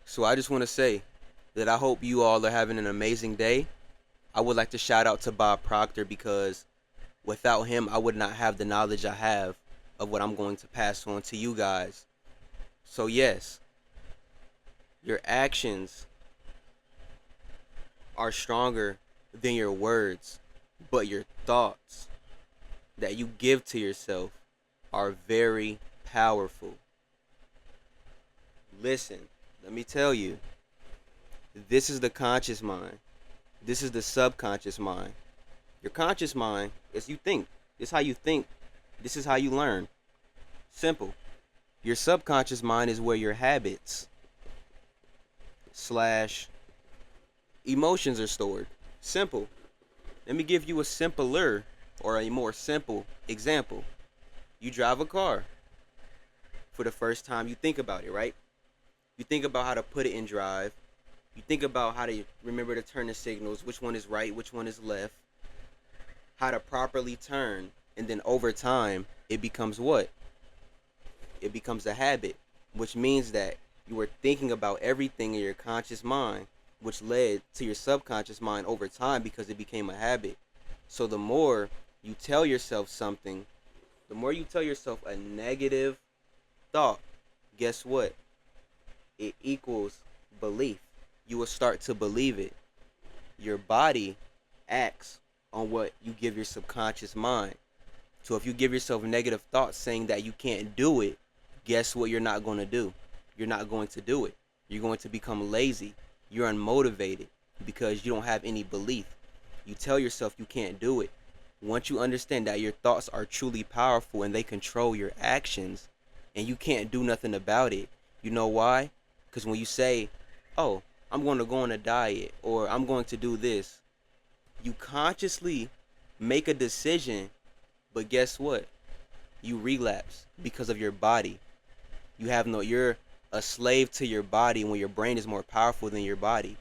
So I just want to say that I hope you all are having an amazing day. I would like to shout out to Bob Proctor because without him, I would not have the knowledge I have of what I'm going to pass on to you guys. So, yes, your actions are stronger than your words, but your thoughts that you give to yourself are very powerful. Listen, let me tell you, this is the conscious mind. This is the subconscious mind. Your conscious mind is you think. This is how you think. This is how you learn. Simple. Your subconscious mind is where your habits slash emotions are stored. Simple. Let me give you a simpler or a more simple example. You drive a car for the first time. You think about it, right? You think about how to put it in drive. You think about how to remember to turn the signals, which one is right, which one is left, how to properly turn, and then over time, it becomes what? It becomes a habit, which means that you were thinking about everything in your conscious mind, which led to your subconscious mind over time because it became a habit. So the more you tell yourself something, the more you tell yourself a negative thought, guess what? It equals belief. You will start to believe it. Your body acts on what you give your subconscious mind. So if you give yourself negative thoughts saying that you can't do it, guess what you're not going to do? You're not going to do it. You're going to become lazy. You're unmotivated because you don't have any belief. You tell yourself you can't do it. Once you understand that your thoughts are truly powerful and they control your actions and you can't do nothing about it, you know why? Because when you say, oh, I'm going to go on a diet or I'm going to do this, you consciously make a decision, but guess what? You relapse because of your body. You're a slave to your body when your brain is more powerful than your body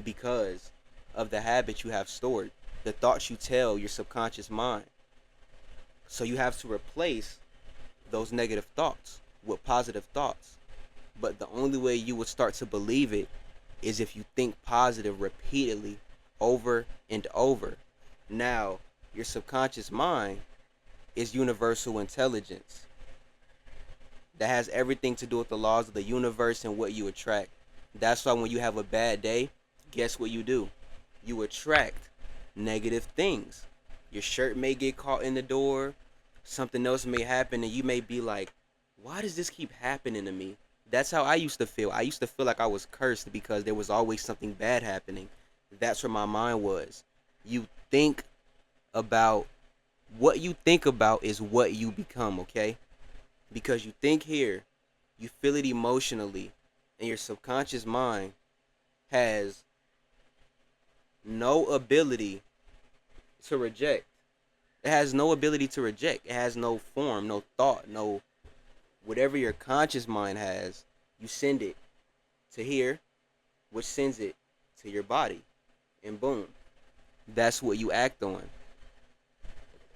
because of the habits you have stored, the thoughts you tell your subconscious mind. So you have to replace those negative thoughts with positive thoughts. But the only way you would start to believe it is if you think positive repeatedly over and over. Now, your subconscious mind is universal intelligence that has everything to do with the laws of the universe and what you attract. That's why when you have a bad day, guess what you do? You attract negative things. Your shirt may get caught in the door, something else may happen, and you may be like, why does this keep happening to me? That's how I used to feel. I used to feel like I was cursed because there was always something bad happening. That's where my mind was. You think about what you think about is what you become, okay? Because you think here, you feel it emotionally, and your subconscious mind has no ability to reject. It has no ability to reject. It has no form, no thought, no whatever your conscious mind has, you send it to here, which sends it to your body. And boom, that's what you act on.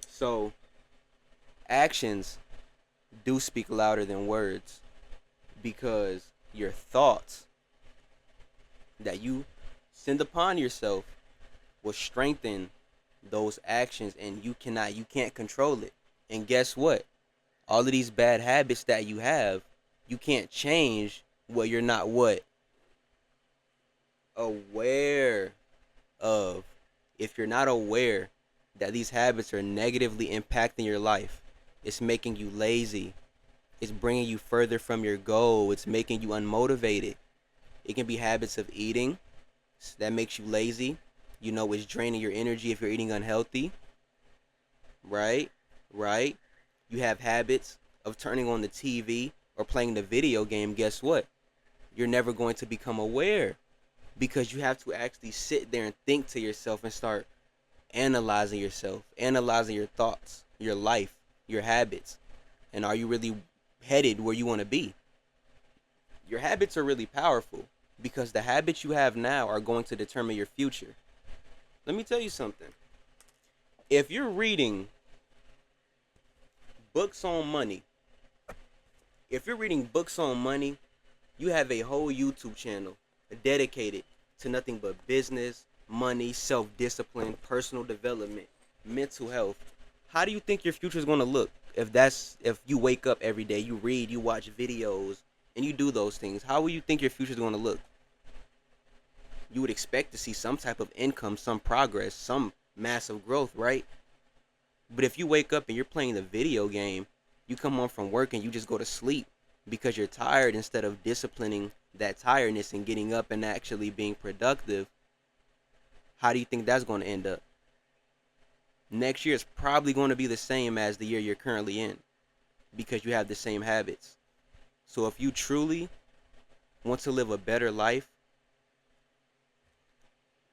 So, actions do speak louder than words because your thoughts that you send upon yourself will strengthen those actions and you can't control it. And guess what? All of these bad habits that you have, you can't change what you're not what aware of. If you're not aware that these habits are negatively impacting your life, it's making you lazy. It's bringing you further from your goal. It's making you unmotivated. It can be habits of eating that makes you lazy. You know, it's draining your energy if you're eating unhealthy. Right? Right? You have habits of turning on the TV or playing the video game. Guess what? You're never going to become aware because you have to actually sit there and think to yourself and start analyzing yourself, analyzing your thoughts, your life, your habits. And are you really headed where you want to be? Your habits are really powerful because the habits you have now are going to determine your future. Let me tell you something. If you're reading books on money, if you're reading books on money You have a whole YouTube channel dedicated to nothing but business, money, self-discipline, personal development, mental health. How do you think your future is going to look if you wake up every day, you read, you watch videos, and you do those things? How will you think your future is going to look? You would expect to see some type of income, some progress, some massive growth, right? But if you wake up and you're playing the video game, you come home from work and you just go to sleep because you're tired instead of disciplining that tiredness and getting up and actually being productive, how do you think that's going to end up? Next year is probably going to be the same as the year you're currently in because you have the same habits. So if you truly want to live a better life,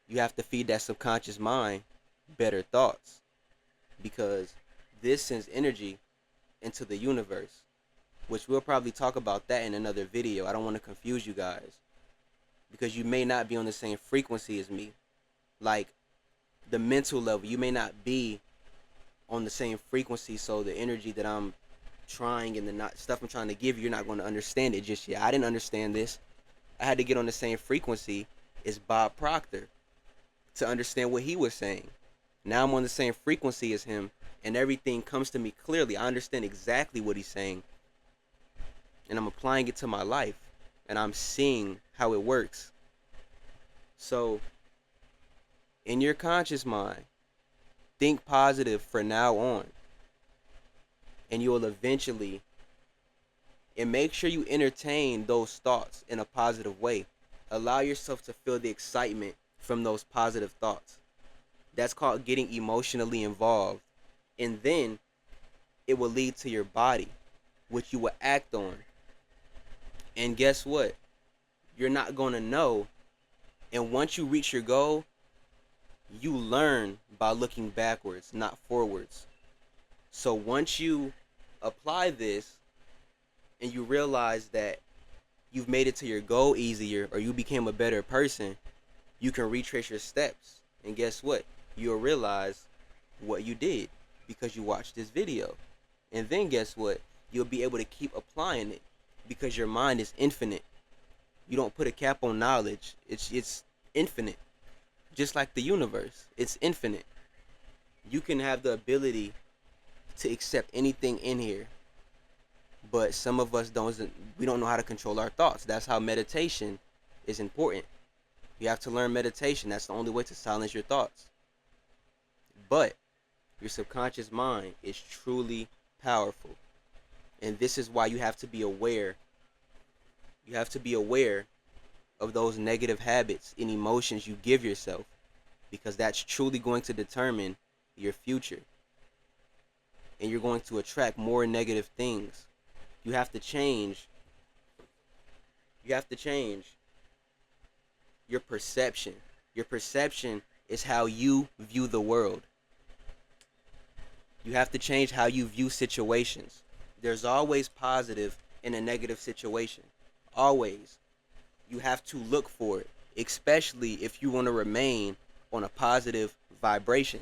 you have to feed that subconscious mind better thoughts because this sends energy into the universe, which we'll probably talk about that in another video. I don't want to confuse you guys because you may not be on the same frequency as me. Like the mental level, you may not be on the same frequency, so the energy that I'm trying and the not stuff I'm trying to give you, you're not going to understand it just yet. I didn't understand this. I had to get on the same frequency as Bob Proctor to understand what he was saying. Now I'm on the same frequency as him, and everything comes to me clearly. I understand exactly what he's saying, and I'm applying it to my life, and I'm seeing how it works. So, in your conscious mind, think positive for now on, and you will eventually, and make sure you entertain those thoughts in a positive way. Allow yourself to feel the excitement from those positive thoughts. That's called getting emotionally involved. And then it will lead to your body, which you will act on. And guess what? You're not going to know. And once you reach your goal, you learn by looking backwards, not forwards. So once you apply this and you realize that you've made it to your goal easier or you became a better person, you can retrace your steps. And guess what? You'll realize what you did because you watched this video. And then guess what? You'll be able to keep applying it because your mind is infinite. You don't put a cap on knowledge. It's infinite. Just like the universe. It's infinite. You can have the ability to accept anything in here. But some of us we don't know how to control our thoughts. That's how meditation is important. You have to learn meditation. That's the only way to silence your thoughts. But your subconscious mind is truly powerful. And this is why you have to be aware. You have to be aware of those negative habits and emotions you give yourself, because that's truly going to determine your future. And you're going to attract more negative things. You have to change. You have to change your perception. Your perception is how you view the world. You have to change how you view situations. There's always positive in a negative situation. Always. You have to look for it, especially if you want to remain on a positive vibration.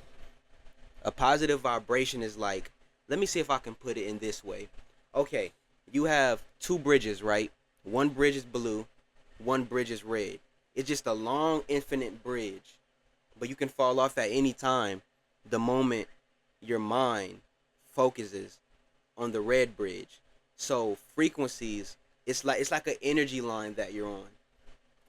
A positive vibration is like, let me see if I can put it in this way. Okay, you have two bridges, right? One bridge is blue, one bridge is red. It's just a long, infinite bridge. But you can fall off at any time the moment your mind focuses on the red bridge. So frequencies, it's like an energy line that you're on.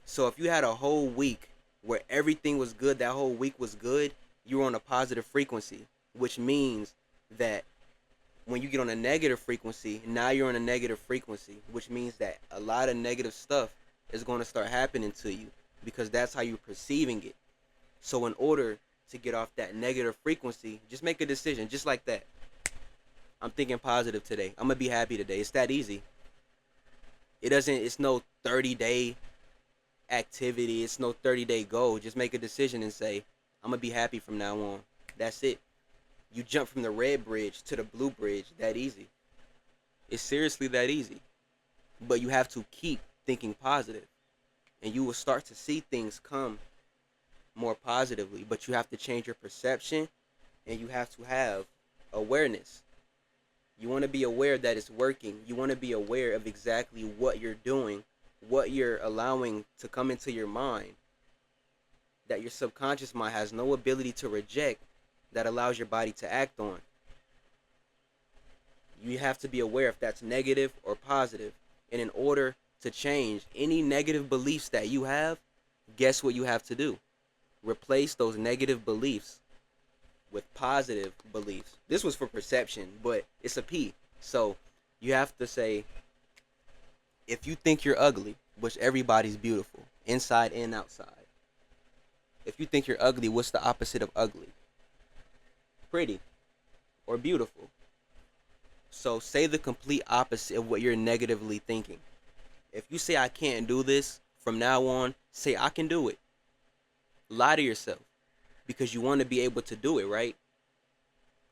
So if you had a whole week where everything was good, that whole week was good, you were on a positive frequency, which means that when you get on a negative frequency, now you're on a negative frequency, which means that a lot of negative stuff is going to start happening to you because that's how you're perceiving it. So in order to get off that negative frequency, just make a decision just like that. I'm thinking positive today. I'm going to be happy today. It's that easy. It's no 30-day activity. It's no 30-day goal. Just make a decision and say, I'm going to be happy from now on. That's it. You jump from the red bridge to the blue bridge that easy. It's seriously that easy. But you have to keep thinking positive, and you will start to see things come more positively. But you have to change your perception, and you have to have awareness. You want to be aware that it's working. You want to be aware of exactly what you're doing what you're allowing to come into your mind that your subconscious mind has no ability to reject, that allows your body to act on. You have to be aware if that's negative or positive. And in order to change any negative beliefs that you have, guess what you have to do? Replace those negative beliefs with positive beliefs. This was for perception, but it's a P. So you have to say, if you think you're ugly, which everybody's beautiful, inside and outside. If you think you're ugly, what's the opposite of ugly? Pretty or beautiful. So say the complete opposite of what you're negatively thinking. If you say I can't do this, from now on, say I can do it. Lie to yourself because you want to be able to do it, right?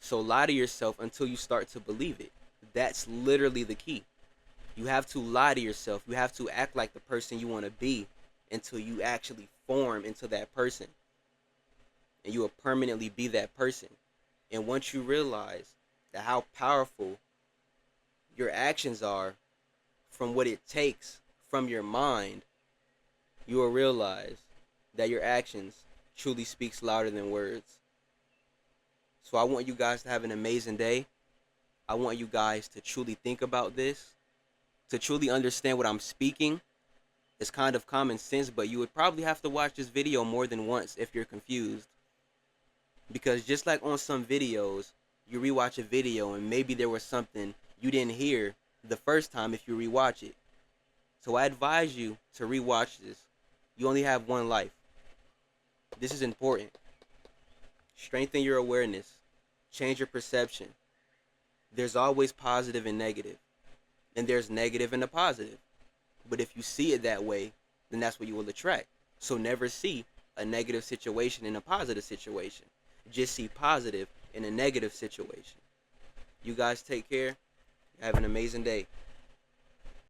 So lie to yourself until you start to believe it. That's literally the key. You have to lie to yourself. You have to act like the person you want to be until you actually form into that person. And you will permanently be that person. And once you realize that how powerful your actions are from what it takes from your mind, you will realize that your actions truly speaks louder than words. So I want you guys to have an amazing day. I want you guys to truly think about this, to truly understand what I'm speaking. It's kind of common sense, but you would probably have to watch this video more than once if you're confused. Because just like on some videos, you rewatch a video and maybe there was something you didn't hear the first time if you rewatch it. So I advise you to rewatch this. You only have one life. This is important. Strengthen your awareness. Change your perception. There's always positive and negative. And there's negative and a positive. But if you see it that way, then that's what you will attract. So never see a negative situation in a positive situation. Just see positive in a negative situation. You guys take care. Have an amazing day.